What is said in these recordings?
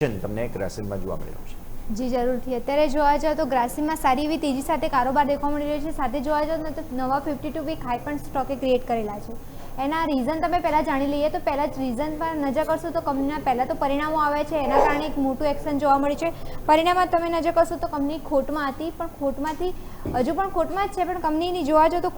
તમને ગ્રાસિમમાં જોવા મળી રહ્યું છે? જી જરૂરથી અત્યારે જોવા જાવ તો ગ્રાસિમમાં સારી એવી તેજી સાથે કારોબાર દેખવા મળી રહ્યો છે। સાથે જોવા જાવ તો નવા 52 વીક હાઈ પણ સ્ટોકે ક્રિએટ કરેલા છે। એના રીઝન તમે પહેલાં જાણી લઈએ તો પહેલાં જ રીઝન પર નજર કરશો તો કંપનીના પહેલાં તો પરિણામો આવે છે, એના કારણે એક મોટું એક્શન જોવા મળ્યું છે। પરિણામમાં તમે નજર કરશો તો કંપની ખોટમાં હતી, પણ ખોટમાંથી હજુ પણ ખોટમાં જ છે, પણ કંપનીની જોવા જાવ તો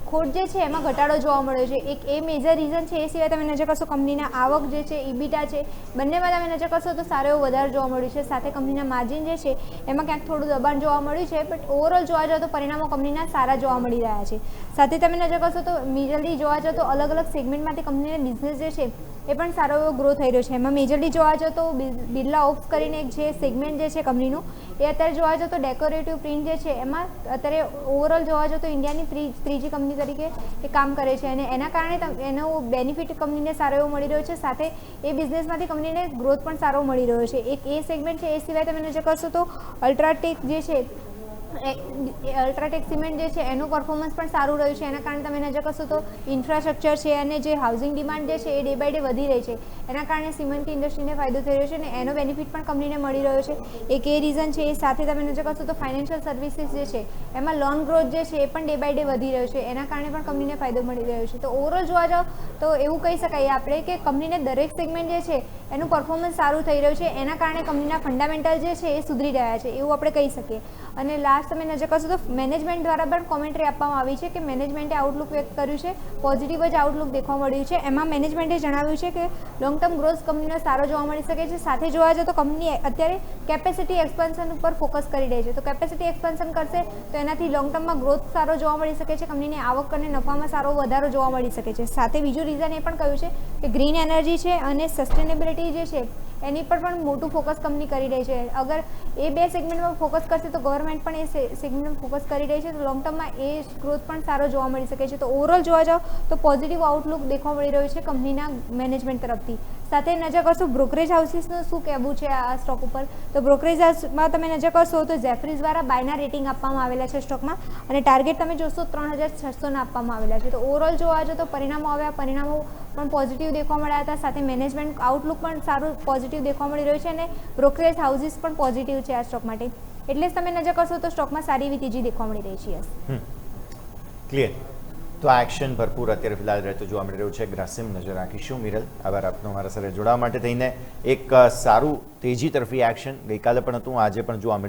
ખોટ જે છે એમાં ઘટાડો જોવા મળ્યો છે। એક એ મેજર રીઝન છે। એ સિવાય તમે નજર કરશો કંપનીના આવક જે છે, ઇબીટા છે, બંનેમાં તમે નજર કરશો તો સારો એવો વધારો જોવા મળ્યું છે। સાથે કંપનીના માર્જિન જે છે એમાં ક્યાંક થોડું દબાણ જોવા મળ્યું છે, બટ ઓવરઓલ જોવા જાવ તો પરિણામો કંપનીના સારા જોવા મળી રહ્યા છે। સાથે તમે નજર કરશો તો મેજરલી જોવા જાવ તો અલગ અલગ સેગમેન્ટમાંથી કંપનીના બિઝનેસ જે છે એ પણ સારો એવો ગ્રો થઈ રહ્યો છે। એમાં મેજરલી જોવા જાવ તો બિરલા ઓપ્સ કરીને એક જે સેગમેન્ટ જે છે કંપનીનું, એ અત્યારે જોવા જાવ તો ડેકોરેટિવ પ્રિન્ટ જે છે એમાં અત્યારે ઓવરઓલ જોવા જાવ તો ઇન્ડિયાની ત્રીજી કંપની તરીકે એ કામ કરે છે, અને એના કારણે એનો બેનિફિટ કંપનીને સારો એવો મળી રહ્યો છે। સાથે એ બિઝનેસમાંથી કંપનીને ગ્રોથ પણ સારો મળી રહ્યો છે। એક એ સેગમેન્ટ છે। એ સિવાય તમે નજર કરશો તો અલ્ટ્રાટેક જે છે, અલ્ટ્રાટેક સિમેન્ટ જે છે એનું પરફોર્મન્સ પણ સારું રહ્યું છે। એના કારણે તમે નજર કરશો તો ઇન્ફ્રાસ્ટ્રક્ચર છે અને જે હાઉસિંગ ડિમાન્ડ જે છે એ ડે બાય ડે વધી રહી છે, એના કારણે સિમેન્ટ ઇન્ડસ્ટ્રીને ફાયદો થઈ રહ્યો છે અને એનો બેનિફિટ પણ કંપનીને મળી રહ્યો છે। એક એ રીઝન છે। એ સાથે તમે નજર કરશો તો ફાઇનાન્શિયલ સર્વિસીસ જે છે એમાં લોન ગ્રોથ જે છે એ પણ ડે બાય ડે વધી રહ્યો છે, એના કારણે પણ કંપનીને ફાયદો મળી રહ્યો છે। તો ઓવરઓલ જોવા જાવ તો એવું કહી શકાય આપણે કે કંપનીને દરેક સેગમેન્ટ જે છે એનું પરફોર્મન્સ સારું થઈ રહ્યું છે, એના કારણે કંપનીના ફંડામેન્ટલ જે છે એ સુધરી રહ્યા છે એવું આપણે કહી શકીએ। અને લાસ્ટ તમે નજર કરશો તો મેનેજમેન્ટ દ્વારા પણ કોમેન્ટ્રી આપવામાં આવી છે કે મેનેજમેન્ટે આઉટલુક વ્યક્ત કર્યું છે, પોઝિટિવ જ આઉટલુક દેખવા મળ્યું છે। એમાં મેનેજમેન્ટે જણાવ્યું છે કે લોંગ ટર્મ ગ્રોથ કંપનીનો સારો જોવા મળી શકે છે। સાથે જોવા જાવ તો કંપની અત્યારે કેપેસિટી એક્સપાન્શન ઉપર ફોકસ કરી રહી છે, તો કેપેસિટી એક્સપાન્શન કરશે તો એનાથી લોંગ ટર્મમાં ગ્રોથ સારો જોવા મળી શકે છે, કંપનીની આવક અને નફામાં સારો વધારો જોવા મળી શકે છે। સાથે બીજું રીઝન એ પણ કહ્યું છે કે ગ્રીન એનર્જી છે અને સસ્ટેનેબિલિટી જે છે એની પર પણ મોટું ફોકસ કંપની કરી રહી છે। અગર એ બે સેગમેન્ટમાં ફોકસ કરશે તો ગવર્મેન્ટ પણ એ સેગમેન્ટમાં ફોકસ કરી રહી છે, તો લોંગ ટર્મમાં એ ગ્રોથ પણ સારો જોવા મળી શકે છે। તો ઓવરઓલ જોવા જાવ તો પોઝિટિવ આઉટલુક દેખવા મળી રહ્યું છે કંપનીના મેનેજમેન્ટ તરફથી। સાથે નજર કરશો બ્રોકરેજ હાઉસીસનું શું કહેવું છે આ સ્ટોક ઉપર, તો બ્રોકરેજ હાઉસમાં તમે નજર કરશો તો જેફરીઝ દ્વારા બાયના રેટિંગ આપવામાં આવેલા છે સ્ટોકમાં, અને ટાર્ગેટ તમે જોશો 3600 આપવામાં આવેલા છે। તો ઓવરઓલ જોવા જાવ તો પરિણામો આવ્યા, પરિણામો પણ પોઝિટિવ દેખવા મળ્યા હતા। સાથે મેનેજમેન્ટ આઉટલુક પણ સારું પોઝિટિવ દેખવા મળી રહ્યું છે, અને બ્રોકરેજ હાઉસીસ પણ પોઝિટિવ છે આ સ્ટોક માટે, એટલે જ તમે નજર કરશો તો સ્ટોકમાં સારી એવી તેજી દેખવા મળી રહી છે। ક્લિયર। તો આ એક્શન ભરપૂર અત્યારે ફિલહાલ રહેતું જોવા મળી રહ્યું છે। ગ્રાસિમ નજર રાખીશું। મિરલ, આભાર આપનો અમારા સાથે જોડાવા માટે થઈને। એક સારું તેજી તરફી એક્શન ગઈકાલે પણ હતું, આજે પણ જોવા મળ્યું।